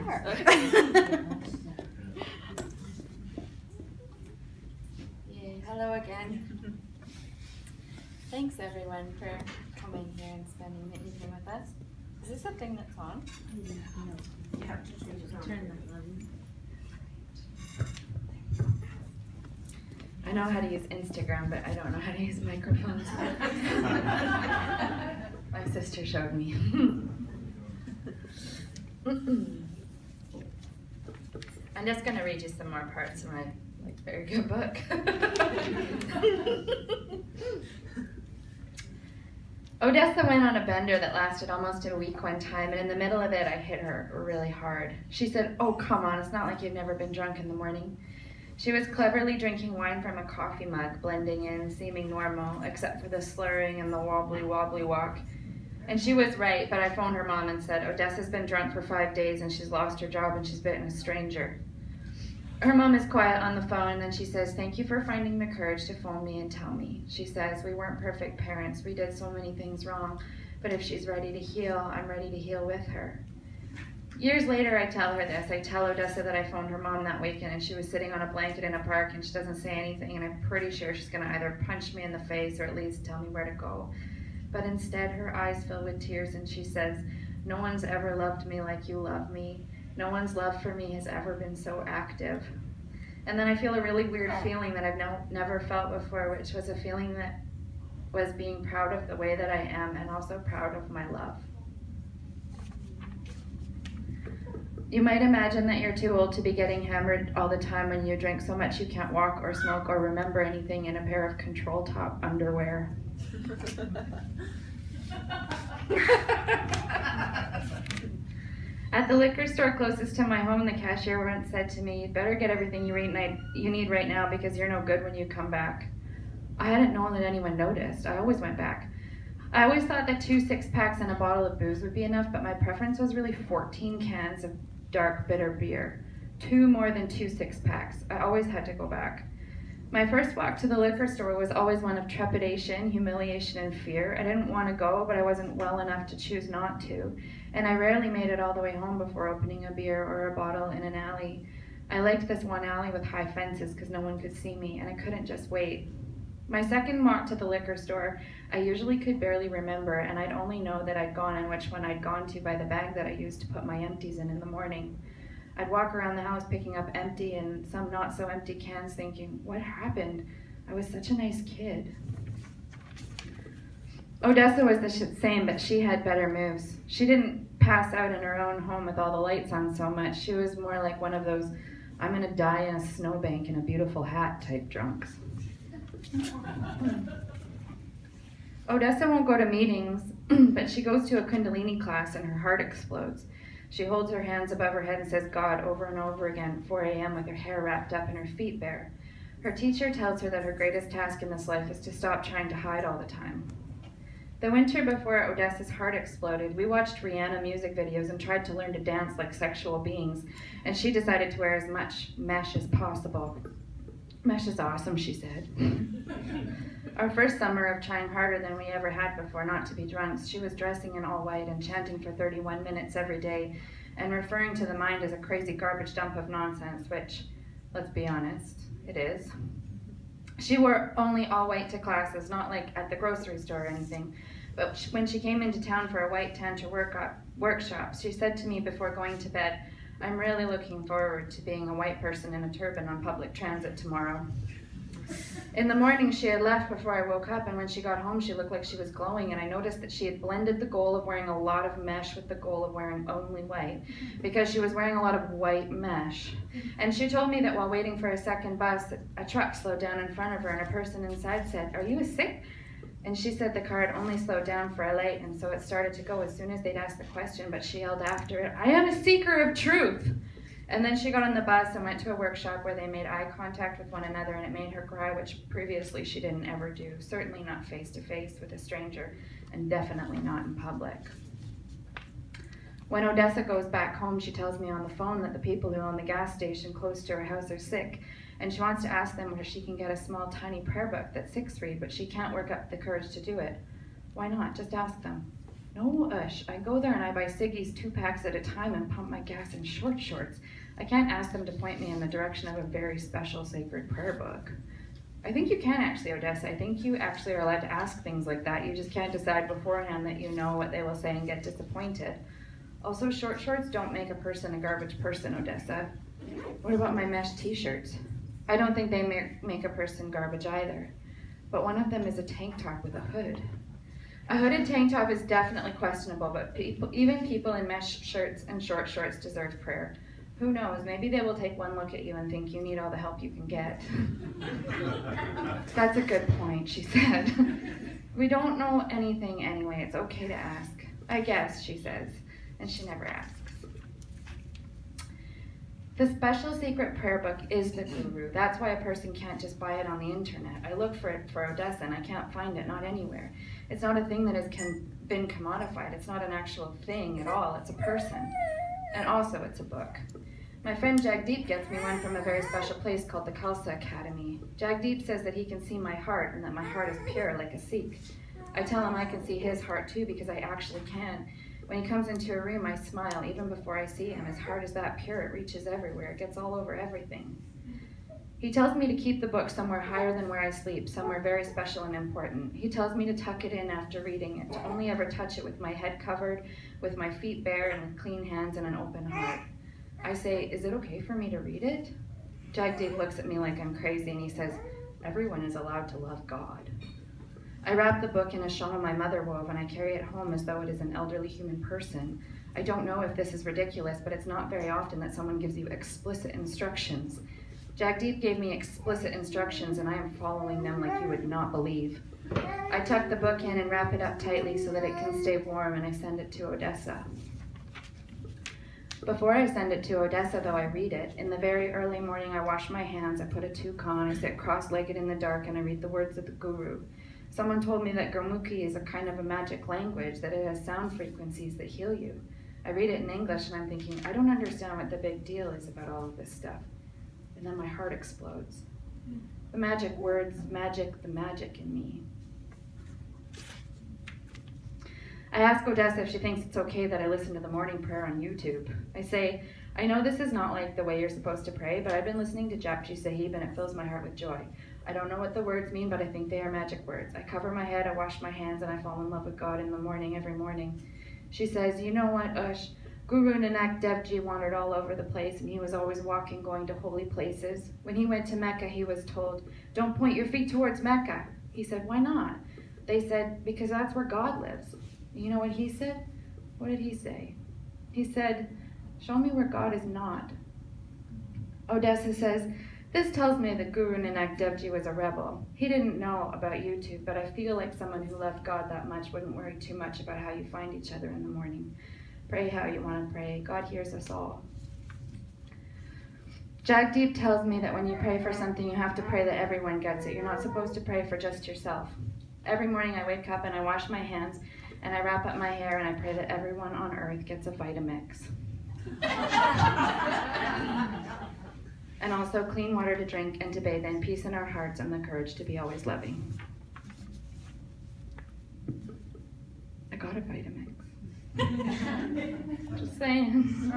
are. Yay, hello again. Thanks everyone for coming here and spending the evening with us. Is this a thing that's on? No. You have to turn that on. I know how to use Instagram, but I don't know how to use microphones. My sister showed me. I'm just going to read you some more parts of my very good book. Odessa went on a bender that lasted almost a week one time, and in the middle of it, I hit her really hard. She said, "Oh, come on, it's not like you've never been drunk in the morning." She was cleverly drinking wine from a coffee mug, blending in, seeming normal, except for the slurring and the wobbly walk. And she was right, but I phoned her mom and said, "Odessa's been drunk for 5 days and she's lost her job and she's bitten a stranger." Her mom is quiet on the phone and then she says, "Thank you for finding the courage to phone me and tell me." She says, "We weren't perfect parents. We did so many things wrong. But if she's ready to heal, I'm ready to heal with her." Years later, I tell her this. I tell Odessa that I phoned her mom that weekend and she was sitting on a blanket in a park and she doesn't say anything, and I'm pretty sure she's going to either punch me in the face or at least tell me where to go. But instead, her eyes fill with tears and she says, "No one's ever loved me like you love me. No one's love for me has ever been so active." And then I feel a really weird feeling that I've never felt before, which was a feeling that was being proud of the way that I am and also proud of my love. You might imagine that you're too old to be getting hammered all the time when you drink so much you can't walk or smoke or remember anything in a pair of control top underwear. At the liquor store closest to my home, the cashier once said to me, "You'd better get everything you need right now because you're no good when you come back." I hadn't known that anyone noticed. I always went back. I always thought that 2 6-packs and a bottle of booze would be enough, but my preference was really 14 cans of dark, bitter beer. 2 more than 2 6-packs. I always had to go back. My first walk to the liquor store was always one of trepidation, humiliation, and fear. I didn't want to go, but I wasn't well enough to choose not to. And I rarely made it all the way home before opening a beer or a bottle in an alley. I liked this one alley with high fences because no one could see me, and I couldn't just wait. My second walk to the liquor store, I usually could barely remember, and I'd only know that I'd gone and which one I'd gone to by the bag that I used to put my empties in the morning. I'd walk around the house picking up empty and some not so empty cans thinking, what happened? I was such a nice kid. Odessa was the same, but she had better moves. She didn't pass out in her own home with all the lights on so much. She was more like one of those, I'm gonna die in a snowbank in a beautiful hat type drunks. Odessa won't go to meetings, but she goes to a Kundalini class and her heart explodes. She holds her hands above her head and says God over and over again at 4 a.m. with her hair wrapped up and her feet bare. Her teacher tells her that her greatest task in this life is to stop trying to hide all the time. The winter before Odessa's heart exploded, we watched Rihanna music videos and tried to learn to dance like sexual beings, and she decided to wear as much mesh as possible. Mesh is awesome, she said. Our first summer of trying harder than we ever had before not to be drunks, she was dressing in all white and chanting for 31 minutes every day and referring to the mind as a crazy garbage dump of nonsense, which, let's be honest, it is. She wore only all white to classes, not like at the grocery store or anything, but when she came into town for a white tantra workshop, she said to me before going to bed, "I'm really looking forward to being a white person in a turban on public transit tomorrow." In the morning, she had left before I woke up, and when she got home, she looked like she was glowing, and I noticed that she had blended the goal of wearing a lot of mesh with the goal of wearing only white, because she was wearing a lot of white mesh. And she told me that while waiting for a second bus, a truck slowed down in front of her, and a person inside said, "Are you sick?" And she said the car had only slowed down for a light, and so it started to go as soon as they'd asked the question, but she yelled after it, "I am a seeker of truth." And then she got on the bus and went to a workshop where they made eye contact with one another, and it made her cry, which previously she didn't ever do, certainly not face to face with a stranger, and definitely not in public. When Odessa goes back home, she tells me on the phone that the people who own the gas station close to her house are sick, and she wants to ask them where she can get a small, tiny prayer book that Sikhs read, but she can't work up the courage to do it. Why not? Just ask them. No, Ush. I go there and I buy ciggies 2 packs at a time and pump my gas in short shorts. I can't ask them to point me in the direction of a very special sacred prayer book. I think you can actually, Odessa. I think you actually are allowed to ask things like that. You just can't decide beforehand that you know what they will say and get disappointed. Also, short shorts don't make a person a garbage person, Odessa. What about my mesh t-shirts? I don't think they make a person garbage either. But one of them is a tank top with a hood. A hooded tank top is definitely questionable, but even people in mesh shirts and short shorts deserve prayer. Who knows, maybe they will take one look at you and think you need all the help you can get. That's a good point, she said. We don't know anything anyway, it's okay to ask. I guess, she says, and she never asks. The special secret prayer book is the guru. That's why a person can't just buy it on the internet. I look for it for Odessa and I can't find it, not anywhere. It's not a thing that has been commodified. It's not an actual thing at all. It's a person. And also it's a book. My friend Jagdeep gets me one from a very special place called the Khalsa Academy. Jagdeep says that he can see my heart and that my heart is pure like a Sikh. I tell him I can see his heart too because I actually can. When he comes into a room, I smile even before I see him. His heart is that pure, it reaches everywhere. It gets all over everything. He tells me to keep the book somewhere higher than where I sleep, somewhere very special and important. He tells me to tuck it in after reading it, to only ever touch it with my head covered, with my feet bare, and with clean hands and an open heart. I say, is it okay for me to read it? Jagdeep looks at me like I'm crazy and he says, everyone is allowed to love God. I wrap the book in a shawl my mother wove and I carry it home as though it is an elderly human person. I don't know if this is ridiculous, but it's not very often that someone gives you explicit instructions. Jagdeep gave me explicit instructions and I am following them like you would not believe. I tuck the book in and wrap it up tightly so that it can stay warm and I send it to Odessa. Before I send it to Odessa, though, I read it. In the very early morning, I wash my hands, I put a toque on, I sit cross-legged in the dark, and I read the words of the guru. Someone told me that Gurmukhi is a kind of a magic language, that it has sound frequencies that heal you. I read it in English, and I'm thinking, I don't understand what the big deal is about all of this stuff. And then my heart explodes. The magic words, magic, the magic in me. I ask Odessa if she thinks it's okay that I listen to the morning prayer on YouTube. I say, I know this is not like the way you're supposed to pray, but I've been listening to Japji Sahib and it fills my heart with joy. I don't know what the words mean, but I think they are magic words. I cover my head, I wash my hands, and I fall in love with God in the morning, every morning. She says, you know what, Ush? Guru Nanak Dev Ji wandered all over the place, and he was always walking, going to holy places. When he went to Mecca, he was told, don't point your feet towards Mecca. He said, why not? They said, because that's where God lives. You know what he said? What did he say? He said, show me where God is not. Odessa says, this tells me that Guru Nanak Dev Ji was a rebel. He didn't know about YouTube, but I feel like someone who loved God that much wouldn't worry too much about how you find each other in the morning. Pray how you want to pray. God hears us all. Jagdeep tells me that when you pray for something, you have to pray that everyone gets it. You're not supposed to pray for just yourself. Every morning I wake up and I wash my hands and I wrap up my hair and I pray that everyone on earth gets a Vitamix. And also clean water to drink and to bathe in, peace in our hearts, and the courage to be always loving. I got a Vitamix. Just saying.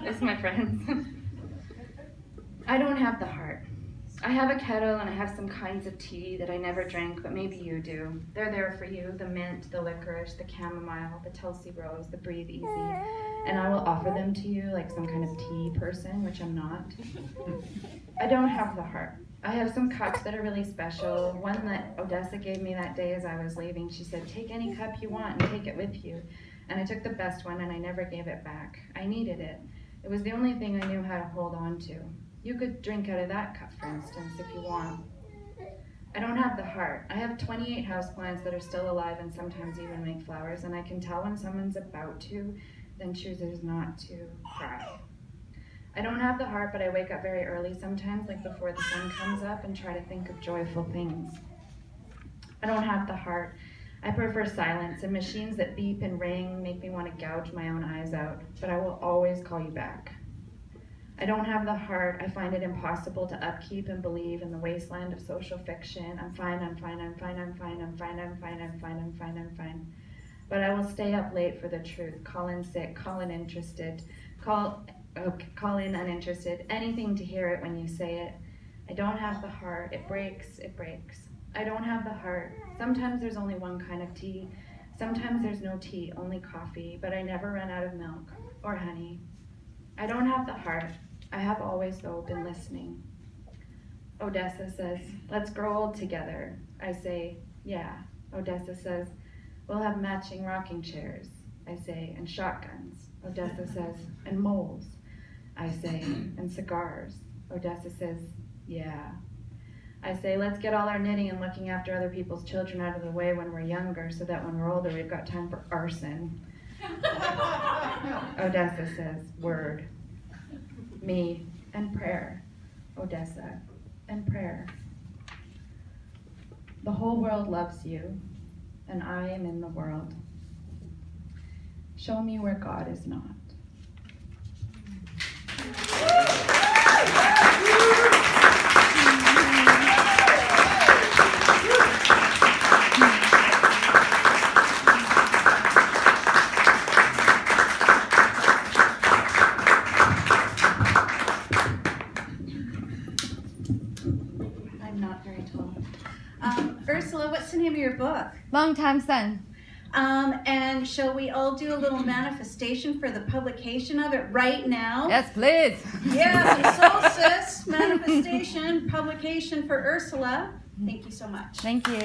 It's my friends. I don't have the heart. I have a kettle and I have some kinds of tea that I never drink, but maybe you do. They're there for you, the mint, the licorice, the chamomile, the Tulsi rose, the breathe easy. And I will offer them to you like some kind of tea person, which I'm not. I don't have the heart. I have some cups that are really special. One that Odessa gave me that day as I was leaving. She said, take any cup you want and take it with you. And I took the best one and I never gave it back. I needed it. It was the only thing I knew how to hold on to. You could drink out of that cup, for instance, if you want. I don't have the heart. I have 28 houseplants that are still alive and sometimes even make flowers, and I can tell when someone's about to, then chooses not to cry. I don't have the heart, but I wake up very early sometimes, like before the sun comes up, and try to think of joyful things. I don't have the heart. I prefer silence, and machines that beep and ring make me want to gouge my own eyes out, but I will always call you back. I don't have the heart. I find it impossible to upkeep and believe in the wasteland of social fiction. I'm fine, I'm fine, I'm fine, I'm fine, I'm fine, I'm fine, I'm fine, I'm fine, I'm fine. But I will stay up late for the truth. Call in sick, call in interested, call in uninterested. Anything to hear it when you say it. I don't have the heart. It breaks, it breaks. I don't have the heart. Sometimes there's only one kind of tea. Sometimes there's no tea, only coffee. But I never run out of milk or honey. I don't have the heart. I have always, though, been listening. Odessa says, let's grow old together. I say, yeah. Odessa says, we'll have matching rocking chairs. I say, and shotguns. Odessa says, and moles. I say, and cigars. Odessa says, yeah. I say, let's get all our knitting and looking after other people's children out of the way when we're younger so that when we're older we've got time for arson. Odessa says, word. Me and prayer. Odessa and prayer. The whole world loves you, and I am in the world. Show me where God is not. I'm not very tall. Ursula, what's the name of your book? Long-time son. And shall we all do a little manifestation for the publication of it right now? Yes, please. Yeah, the solstice manifestation publication for Ursula. Thank you so much. Thank you.